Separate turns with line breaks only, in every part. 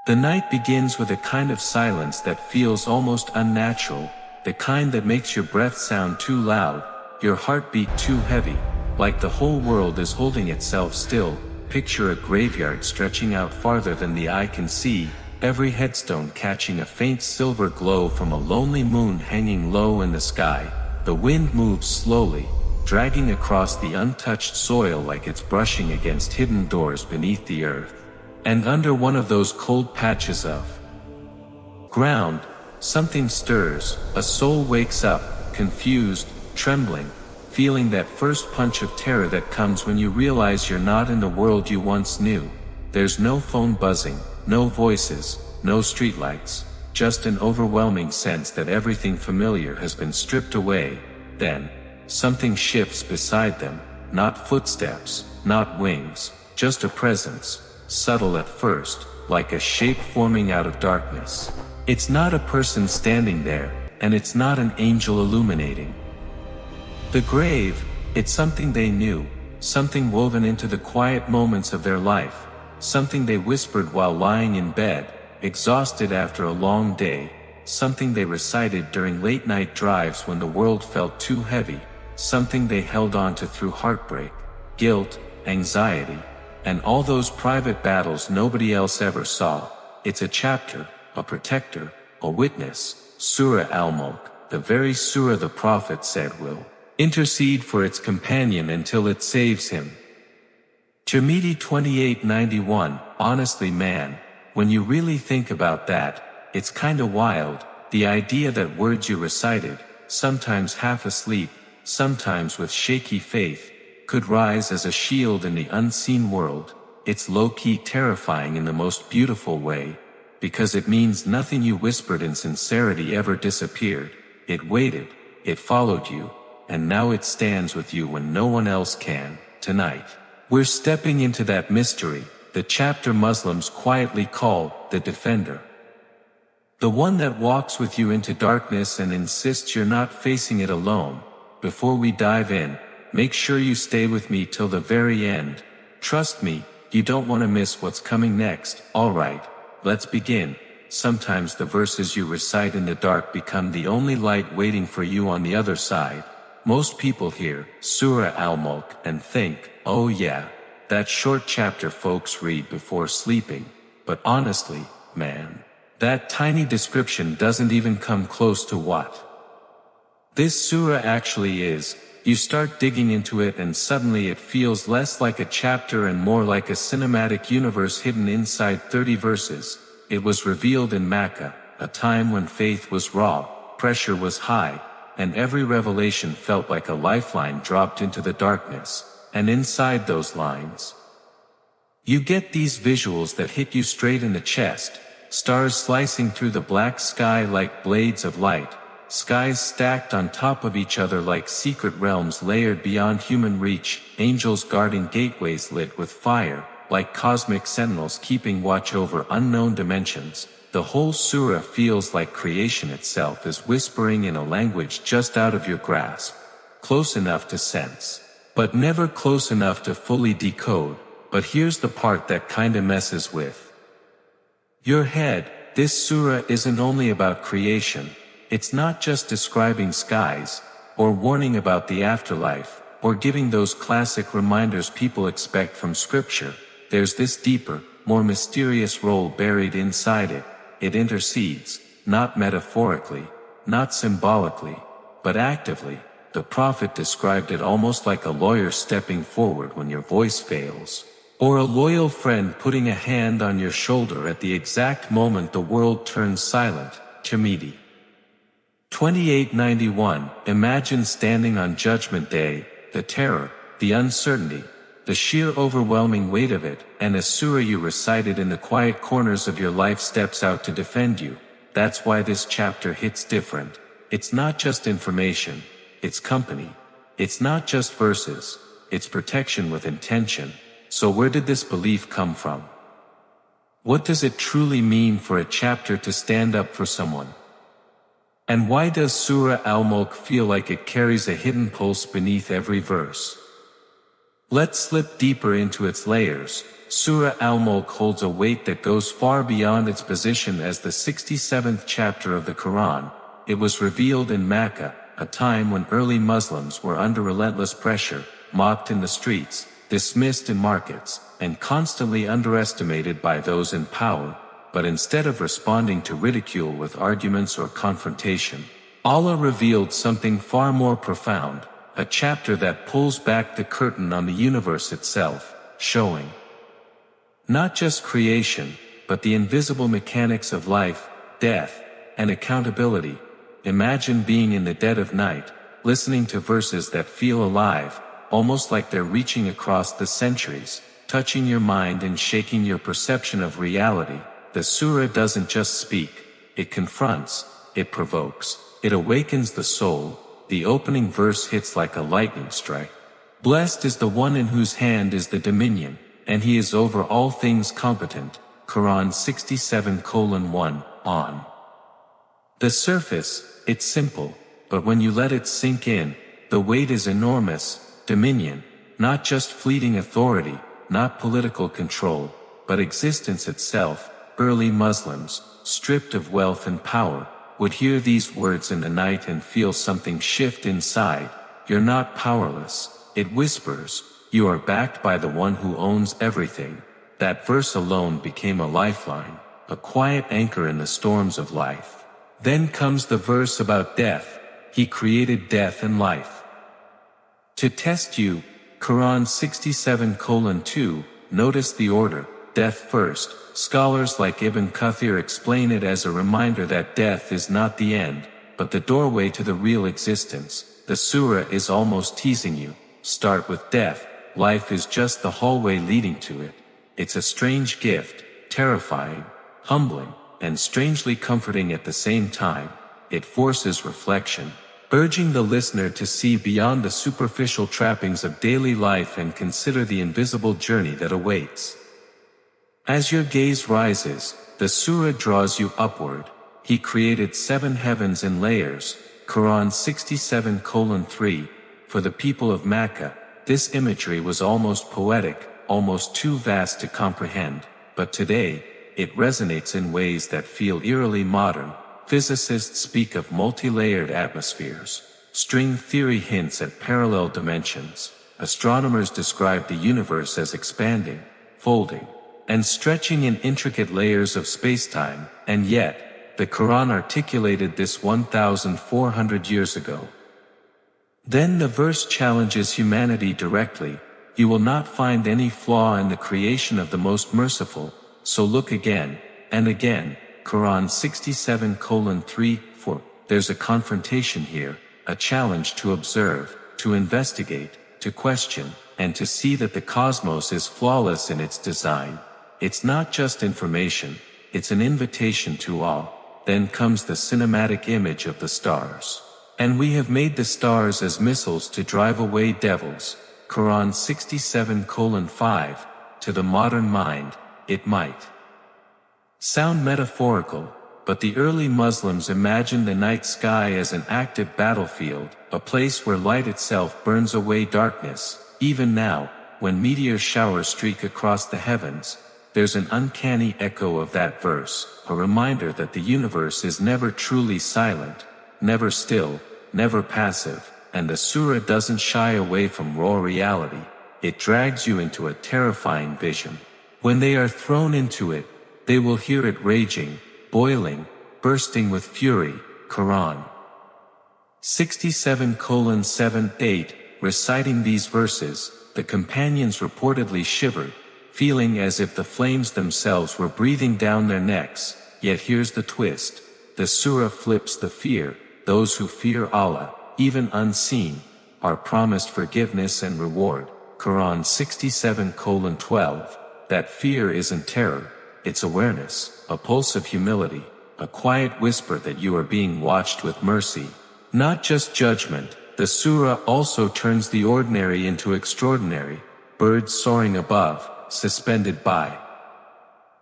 The night begins with a kind of silence that feels almost unnatural, the kind that makes your breath sound too loud, your heartbeat too heavy, like the whole world is holding itself still. Picture a graveyard stretching out farther than the eye can see, every headstone catching a faint silver glow from a lonely moon hanging low in the sky. The wind moves slowly, dragging across the untouched soil like it's brushing against hidden doors beneath the earth. And under one of those cold patches of ground, something stirs, a soul wakes up, confused, trembling, feeling that first punch of terror that comes when you realize you're not in the world you once knew. There's no phone buzzing, no voices, no streetlights, just an overwhelming sense that everything familiar has been stripped away. Then, something shifts beside them, not footsteps, not wings, just a presence. Subtle at first, like a shape forming out of darkness. It's not a person standing there, and it's not an angel illuminating the grave. It's something they knew, something woven into the quiet moments of their life, something they whispered while lying in bed, exhausted after a long day, something they recited during late-night drives when the world felt too heavy, something they held on to through heartbreak, guilt, anxiety, and all those private battles nobody else ever saw. It's a chapter, a protector, a witness. Surah Al-Mulk, the very surah the Prophet said will intercede for its companion until it saves him. Tirmidhi 2891. Honestly man, when you really think about that, it's kinda wild, the idea that words you recited, sometimes half asleep, sometimes with shaky faith, could rise as a shield in the unseen world. It's low-key terrifying in the most beautiful way, because it means nothing you whispered in sincerity ever disappeared. It waited, it followed you, and now it stands with you when no one else can. Tonight, we're stepping into that mystery, the chapter Muslims quietly call the Defender. The one that walks with you into darkness and insists you're not facing it alone. Before we dive in, make sure you stay with me till the very end. Trust me, you don't want to miss what's coming next. Alright, let's begin. Sometimes the verses you recite in the dark become the only light waiting for you on the other side. Most people hear Surah Al-Mulk and think, oh yeah, that short chapter folks read before sleeping. But honestly, man, that tiny description doesn't even come close to what this surah actually is. You start digging into it and suddenly it feels less like a chapter and more like a cinematic universe hidden inside 30 verses. It was revealed in Makkah, a time when faith was raw, pressure was high, and every revelation felt like a lifeline dropped into the darkness. And inside those lines, you get these visuals that hit you straight in the chest, stars slicing through the black sky like blades of light, skies stacked on top of each other like secret realms layered beyond human reach, angels guarding gateways lit with fire, like cosmic sentinels keeping watch over unknown dimensions. The whole surah feels like creation itself is whispering in a language just out of your grasp, close enough to sense, but never close enough to fully decode. But here's the part that kinda messes with your head. This surah isn't only about creation. It's not just describing skies, or warning about the afterlife, or giving those classic reminders people expect from scripture. There's this deeper, more mysterious role buried inside it. It intercedes, not metaphorically, not symbolically, but actively. The Prophet described it almost like a lawyer stepping forward when your voice fails, or a loyal friend putting a hand on your shoulder at the exact moment the world turns silent. Tirmidhi 2891. Imagine standing on Judgment Day, the terror, the uncertainty, the sheer overwhelming weight of it, and a surah you recited in the quiet corners of your life steps out to defend you. That's why this chapter hits different. It's not just information, it's company. It's not just verses, it's protection with intention. So where did this belief come from? What does it truly mean for a chapter to stand up for someone? And why does Surah Al-Mulk feel like it carries a hidden pulse beneath every verse? Let's slip deeper into its layers. Surah Al-Mulk holds a weight that goes far beyond its position as the 67th chapter of the Quran. It was revealed in Mecca, a time when early Muslims were under relentless pressure, mocked in the streets, dismissed in markets, and constantly underestimated by those in power. But instead of responding to ridicule with arguments or confrontation, Allah revealed something far more profound, a chapter that pulls back the curtain on the universe itself, showing not just creation, but the invisible mechanics of life, death, and accountability. Imagine being in the dead of night, listening to verses that feel alive, almost like they're reaching across the centuries, touching your mind and shaking your perception of reality. The surah doesn't just speak, it confronts, it provokes, it awakens the soul. The opening verse hits like a lightning strike. Blessed is the one in whose hand is the dominion, and he is over all things competent. Quran 67:1. On the surface, it's simple, but when you let it sink in, the weight is enormous. Dominion, not just fleeting authority, not political control, but existence itself. Early Muslims, stripped of wealth and power, would hear these words in the night and feel something shift inside. You're not powerless, it whispers. You are backed by the one who owns everything. That verse alone became a lifeline, a quiet anchor in the storms of life. Then comes the verse about death. He created death and life to test you. Quran 67:2. Notice the order, death first. Scholars like Ibn Kathir explain it as a reminder that death is not the end, but the doorway to the real existence. The surah is almost teasing you. Start with death. Life is just the hallway leading to it. It's a strange gift, terrifying, humbling, and strangely comforting at the same time. It forces reflection, urging the listener to see beyond the superficial trappings of daily life and consider the invisible journey that awaits. As your gaze rises, the surah draws you upward. He created 7 heavens in layers. Quran 67:3. For the people of Mecca, this imagery was almost poetic, almost too vast to comprehend, but today, it resonates in ways that feel eerily modern. Physicists speak of multi-layered atmospheres. String theory hints at parallel dimensions. Astronomers describe the universe as expanding, folding, and stretching in intricate layers of space-time, and yet, the Quran articulated this 1,400 years ago. Then the verse challenges humanity directly. You will not find any flaw in the creation of the most merciful, so look again, and again. Quran 67:3-4. There's a confrontation here, a challenge to observe, to investigate, to question, and to see that the cosmos is flawless in its design. It's not just information, it's an invitation to awe. Then comes the cinematic image of the stars. And we have made the stars as missiles to drive away devils. Quran 67:5. To the modern mind, it might sound metaphorical, but the early Muslims imagined the night sky as an active battlefield, a place where light itself burns away darkness. Even now, when meteor showers streak across the heavens, there's an uncanny echo of that verse, a reminder that the universe is never truly silent, never still, never passive, and the surah doesn't shy away from raw reality. It drags you into a terrifying vision. When they are thrown into it, they will hear it raging, boiling, bursting with fury. Quran 67:7-8. Reciting these verses, the companions reportedly shivered, feeling as if the flames themselves were breathing down their necks. Yet here's the twist. The surah flips the fear. Those who fear Allah, even unseen, are promised forgiveness and reward. Quran 67:12. That fear isn't terror, it's awareness, a pulse of humility, a quiet whisper that you are being watched with mercy, not just judgment. The surah also turns the ordinary into extraordinary, birds soaring above, suspended by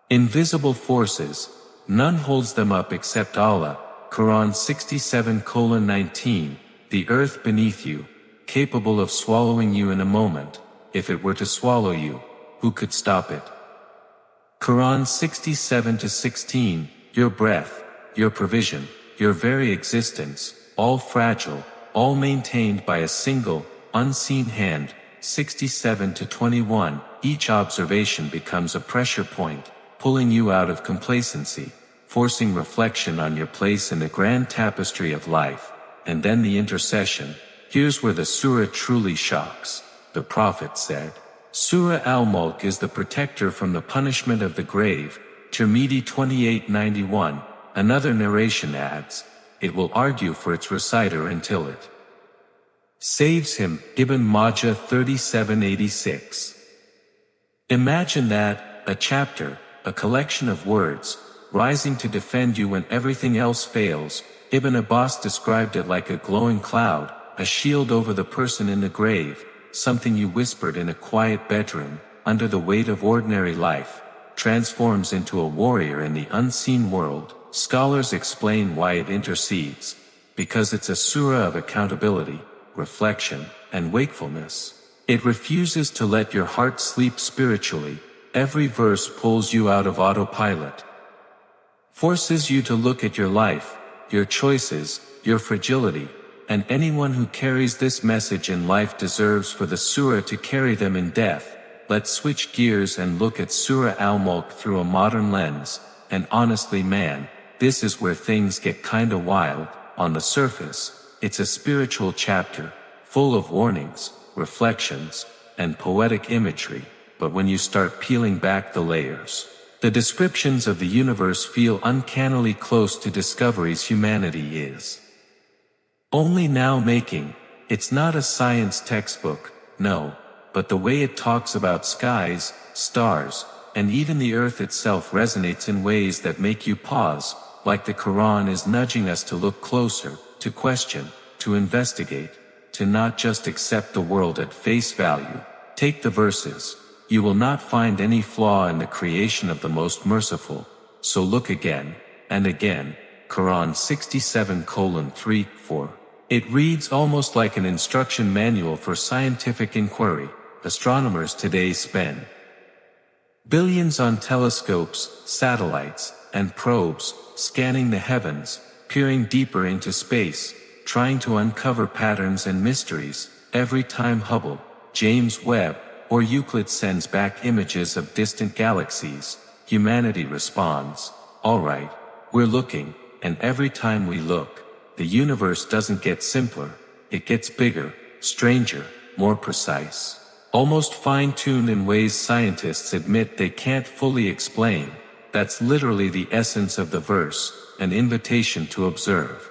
invisible forces. None holds them up except Allah. Quran 67:19. The earth beneath you, capable of swallowing you in a moment. if it were to swallow you, who could stop it? Quran 67-16, your breath, your provision, your very existence, all fragile, all maintained by a single, unseen hand. 67-21, each observation becomes a pressure point, pulling you out of complacency, forcing reflection on your place in the grand tapestry of life. And then the intercession. Here's where the surah truly shocks. The Prophet said, Surah Al-Mulk is the protector from the punishment of the grave. Tirmidhi 2891. Another narration adds, it will argue for its reciter until it saves him. Ibn Majah 3786. Imagine that, a chapter, a collection of words, rising to defend you when everything else fails. Ibn Abbas described it like a glowing cloud, a shield over the person in the grave, something you whispered in a quiet bedroom, under the weight of ordinary life, transforms into a warrior in the unseen world. Scholars explain why it intercedes, because it's a surah of accountability, reflection, and wakefulness. It refuses to let your heart sleep spiritually. Every verse pulls you out of autopilot, forces you to look at your life, your choices, your fragility, and anyone who carries this message in life deserves for the surah to carry them in death. Let's switch gears and look at Surah Al-Mulk through a modern lens, and honestly man, this is where things get kinda wild. On the surface, it's a spiritual chapter, full of warnings, reflections, and poetic imagery, but when you start peeling back the layers, the descriptions of the universe feel uncannily close to discoveries humanity is only now making. It's not a science textbook, no, but the way it talks about skies, stars, and even the earth itself resonates in ways that make you pause, like the Quran is nudging us to look closer, to question, to investigate, to not just accept the world at face value. Take the verses. You will not find any flaw in the creation of the most merciful, so look again, and again. Quran 67:3-4. It reads almost like an instruction manual for scientific inquiry. Astronomers today spend billions on telescopes, satellites, and probes, scanning the heavens, peering deeper into space, trying to uncover patterns and mysteries. Every time Hubble, James Webb, or Euclid sends back images of distant galaxies, humanity responds, alright, we're looking, and every time we look, the universe doesn't get simpler, it gets bigger, stranger, more precise, almost fine-tuned in ways scientists admit they can't fully explain. That's literally the essence of the verse, an invitation to observe,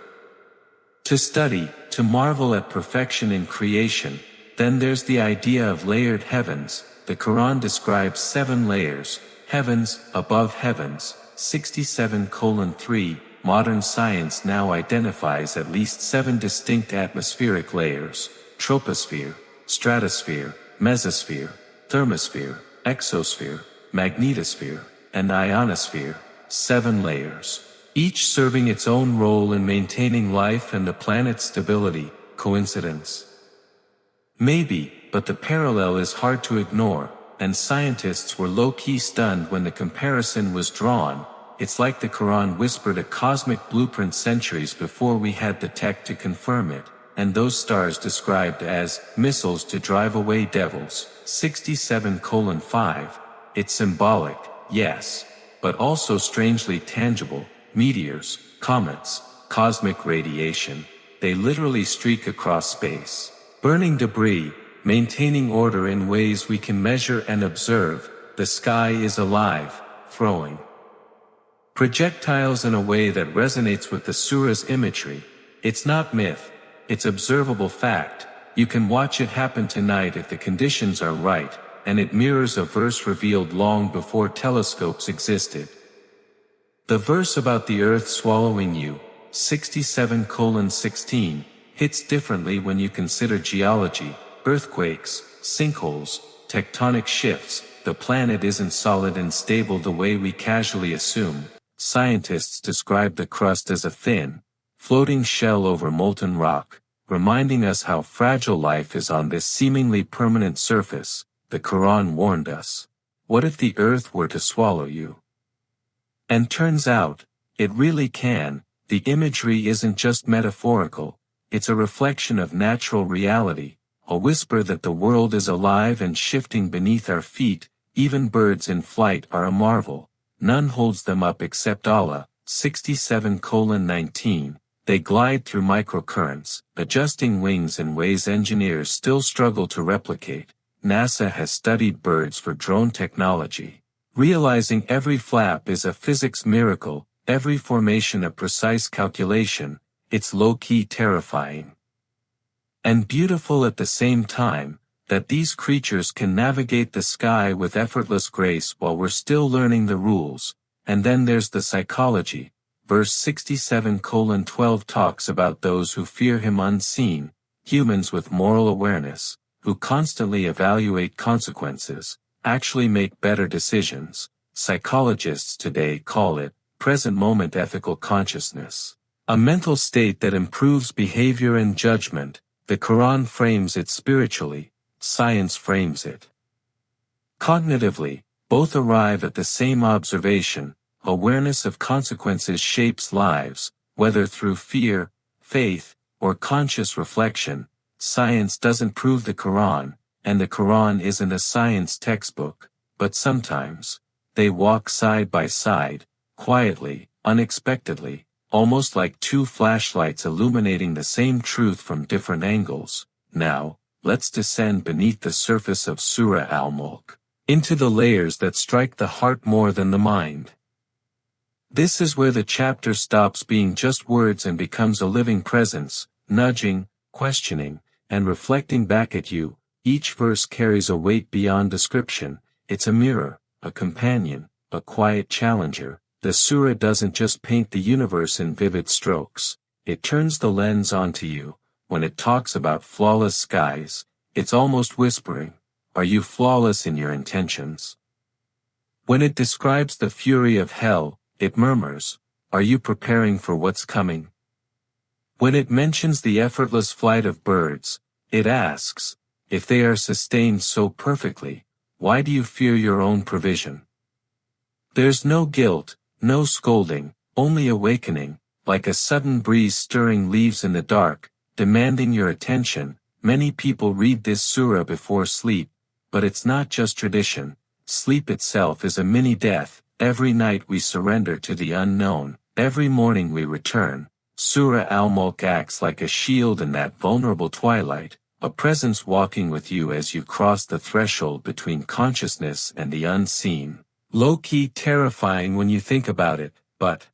to study, to marvel at perfection in creation. Then there's the idea of layered heavens. The Quran describes 7 layers, heavens, above heavens. 67:3. Modern science now identifies at least 7 distinct atmospheric layers: troposphere, stratosphere, mesosphere, thermosphere, exosphere, magnetosphere, and ionosphere. 7 layers, each serving its own role in maintaining life and the planet's stability. Coincidence? Maybe, but the parallel is hard to ignore, and scientists were low-key stunned when the comparison was drawn. It's like the Quran whispered a cosmic blueprint centuries before we had the tech to confirm it, and those stars described as missiles to drive away devils. 67:5. It's symbolic, yes, but also strangely tangible. Meteors, comets, cosmic radiation, they literally streak across space, burning debris, maintaining order in ways we can measure and observe. The sky is alive, throwing projectiles in a way that resonates with the surah's imagery. It's not myth, it's observable fact. You can watch it happen tonight if the conditions are right, and it mirrors a verse revealed long before telescopes existed. The verse about the earth swallowing you, 67:16, hits differently when you consider geology, earthquakes, sinkholes, tectonic shifts. The planet isn't solid and stable the way we casually assume. Scientists describe the crust as a thin, floating shell over molten rock. reminding us how fragile life is on this seemingly permanent surface. The Quran warned us. What if the earth were to swallow you? And turns out, it really can. The imagery isn't just metaphorical, it's a reflection of natural reality, a whisper that the world is alive and shifting beneath our feet. Even birds in flight are a marvel. None holds them up except Allah. 67:19. They glide through microcurrents, adjusting wings in ways engineers still struggle to replicate. NASA has studied birds for drone technology, realizing every flap is a physics miracle, every formation a precise calculation. It's low-key terrifying and beautiful at the same time, that these creatures can navigate the sky with effortless grace while we're still learning the rules. And then there's the psychology. Verse 67:12 talks about those who fear him unseen, humans with moral awareness, who constantly evaluate consequences, actually make better decisions. Psychologists today call it present moment ethical consciousness, a mental state that improves behavior and judgment. The Quran frames it spiritually, science frames it cognitively. Both arrive at the same observation: awareness of consequences shapes lives, whether through fear, faith, or conscious reflection. Science doesn't prove the Quran, and the Quran isn't a science textbook, but sometimes they walk side by side, quietly, unexpectedly, almost like two flashlights illuminating the same truth from different angles. Now, let's descend beneath the surface of Surah Al-Mulk, into the layers that strike the heart more than the mind. This is where the chapter stops being just words and becomes a living presence, nudging, questioning, and reflecting back at you. Each verse carries a weight beyond description. It's a mirror, a companion, a quiet challenger. The surah doesn't just paint the universe in vivid strokes, it turns the lens onto you. When it talks about flawless skies, it's almost whispering, are you flawless in your intentions? When it describes the fury of hell, it murmurs, are you preparing for what's coming? When it mentions the effortless flight of birds, it asks, if they are sustained so perfectly, why do you fear your own provision? There's no guilt, no scolding, only awakening, like a sudden breeze stirring leaves in the dark, demanding your attention. Many people read this surah before sleep, but it's not just tradition. Sleep itself is a mini death. Every night we surrender to the unknown, every morning we return. Surah Al-Mulk acts like a shield in that vulnerable twilight, a presence walking with you as you cross the threshold between consciousness and the unseen. Low-key terrifying when you think about it, but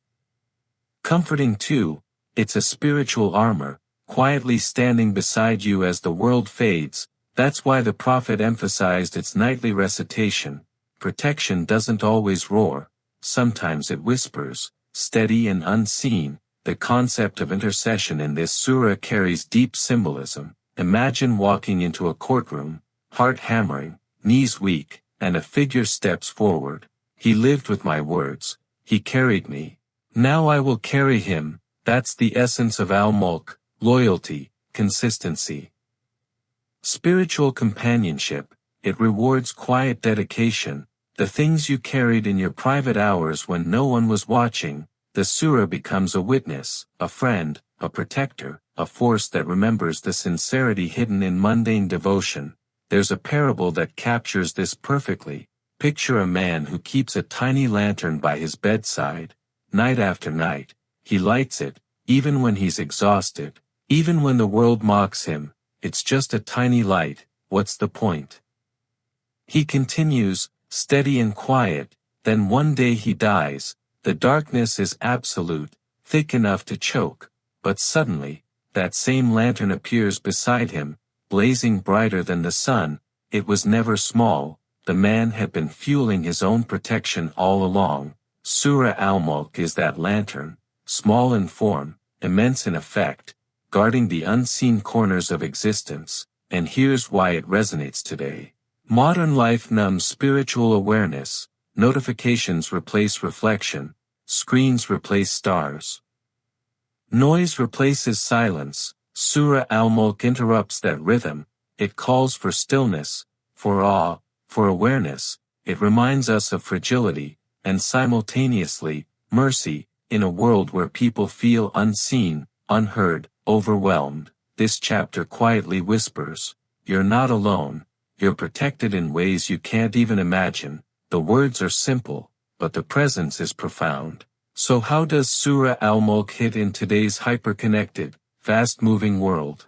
comforting too. It's a spiritual armor, quietly standing beside you as the world fades. That's why the Prophet emphasized its nightly recitation. Protection doesn't always roar, sometimes it whispers, steady and unseen. The concept of intercession in this surah carries deep symbolism. Imagine walking into a courtroom, heart hammering, knees weak, and a figure steps forward. He lived with my words, he carried me. Now I will carry him. That's the essence of Al-Mulk: loyalty, consistency, spiritual companionship. It rewards quiet dedication, the things you carried in your private hours when no one was watching. The surah becomes a witness, a friend, a protector, a force that remembers the sincerity hidden in mundane devotion. There's a parable that captures this perfectly. Picture a man who keeps a tiny lantern by his bedside. Night after night, he lights it, even when he's exhausted, even when the world mocks him. It's just a tiny light, what's the point? He continues, steady and quiet. Then one day he dies. The darkness is absolute, thick enough to choke, but suddenly, that same lantern appears beside him, blazing brighter than the sun. It was never small. The man had been fueling his own protection all along. Surah Al-Mulk is that lantern, small in form, immense in effect, guarding the unseen corners of existence. And here's why it resonates today. Modern life numbs spiritual awareness. Notifications replace reflection. Screens replace stars. Noise replaces silence. Surah Al-Mulk interrupts that rhythm. It calls for stillness, for awe, for awareness. It reminds us of fragility, and simultaneously, mercy, in a world where people feel unseen, unheard, overwhelmed. This chapter quietly whispers, "You're not alone. You're protected in ways you can't even imagine." The words are simple, but the presence is profound. So how does Surah Al-Mulk hit in today's hyper-connected, fast-moving world?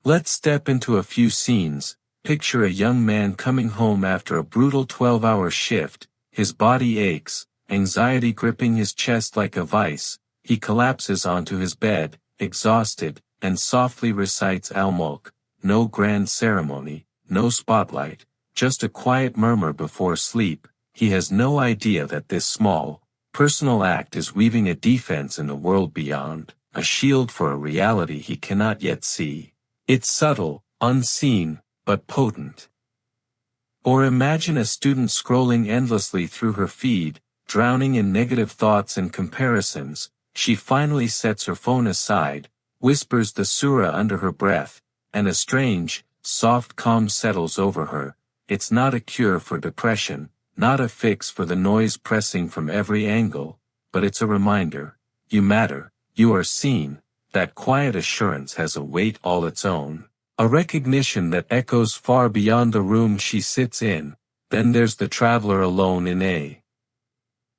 Let's step into a few scenes. Picture a young man coming home after a brutal 12-hour shift. His body aches, anxiety gripping his chest like a vice. He collapses onto his bed, exhausted, and softly recites Al-Mulk. No grand ceremony, no spotlight, just a quiet murmur before sleep. He has no idea that this small, personal act is weaving a defense in the world beyond, a shield for a reality he cannot yet see. It's subtle, unseen, but potent. Or imagine a student scrolling endlessly through her feed, drowning in negative thoughts and comparisons. She finally sets her phone aside, whispers the surah under her breath, and a strange, soft calm settles over her. It's not a cure for depression, not a fix for the noise pressing from every angle, but it's a reminder. You matter, you are seen. That quiet assurance has a weight all its own. A recognition that echoes far beyond the room she sits in. Then there's the traveler alone in a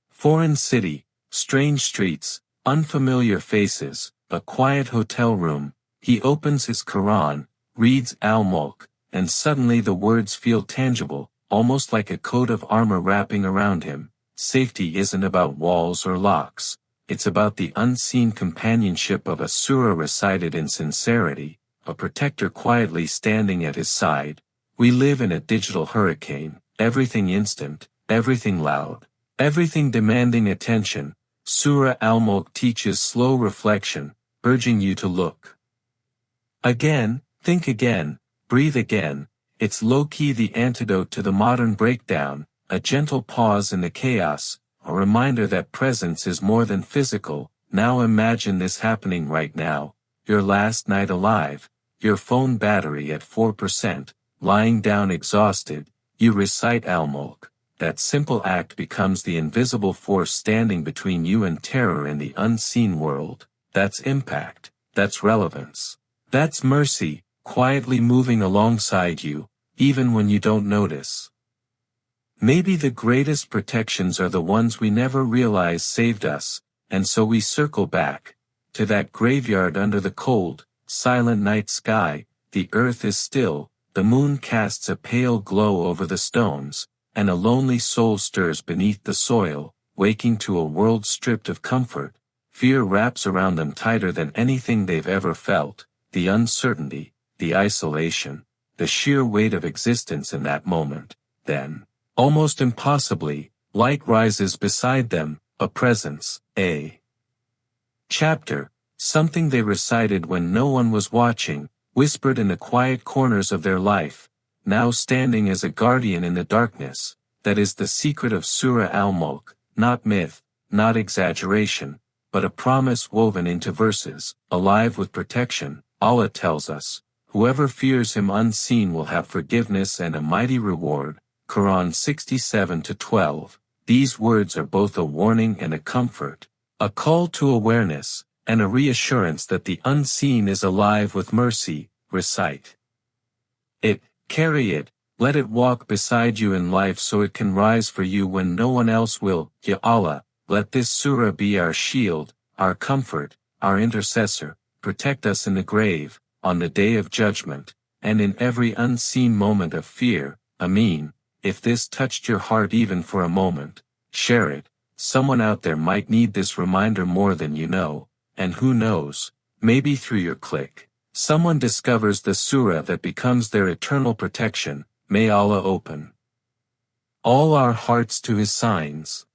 foreign city, strange streets, unfamiliar faces, a quiet hotel room. He opens his Quran, reads Al-Mulk, and suddenly the words feel tangible, almost like a coat of armor wrapping around him. Safety isn't about walls or locks. It's about the unseen companionship of a surah recited in sincerity, a protector quietly standing at his side. We live in a digital hurricane, everything instant, everything loud, everything demanding attention. Surah Al-Mulk teaches slow reflection, urging you to look again, think again, breathe again. It's low-key the antidote to the modern breakdown, a gentle pause in the chaos, a reminder that presence is more than physical. Now imagine this happening right now. Your last night alive, your phone battery at 4%, lying down exhausted, you recite Al-Mulk. That simple act becomes the invisible force standing between you and terror in the unseen world. That's impact, that's relevance. That's mercy, quietly moving alongside you, even when you don't notice. Maybe the greatest protections are the ones we never realize saved us, and so we circle back to that graveyard under the cold, silent night sky. The earth is still, the moon casts a pale glow over the stones, and a lonely soul stirs beneath the soil, waking to a world stripped of comfort. Fear wraps around them tighter than anything they've ever felt. The uncertainty, the isolation, the sheer weight of existence in that moment. Then, almost impossibly, light rises beside them, a presence, a chapter, something they recited when no one was watching, whispered in the quiet corners of their life, now standing as a guardian in the darkness. That is the secret of Surah Al-Mulk, not myth, not exaggeration, but a promise woven into verses, alive with protection. Allah tells us, whoever fears him unseen will have forgiveness and a mighty reward. Quran 67-12. These words are both a warning and a comfort, a call to awareness, and a reassurance that the unseen is alive with mercy. Recite it, carry it, let it walk beside you in life so it can rise for you when no one else will. Ya Allah, let this surah be our shield, our comfort, our intercessor. Protect us in the grave, on the day of judgment, and in every unseen moment of fear. Ameen. If this touched your heart even for a moment, share it. Someone out there might need this reminder more than you know, and who knows, maybe through your click, someone discovers the surah that becomes their eternal protection. May Allah open all our hearts to His signs.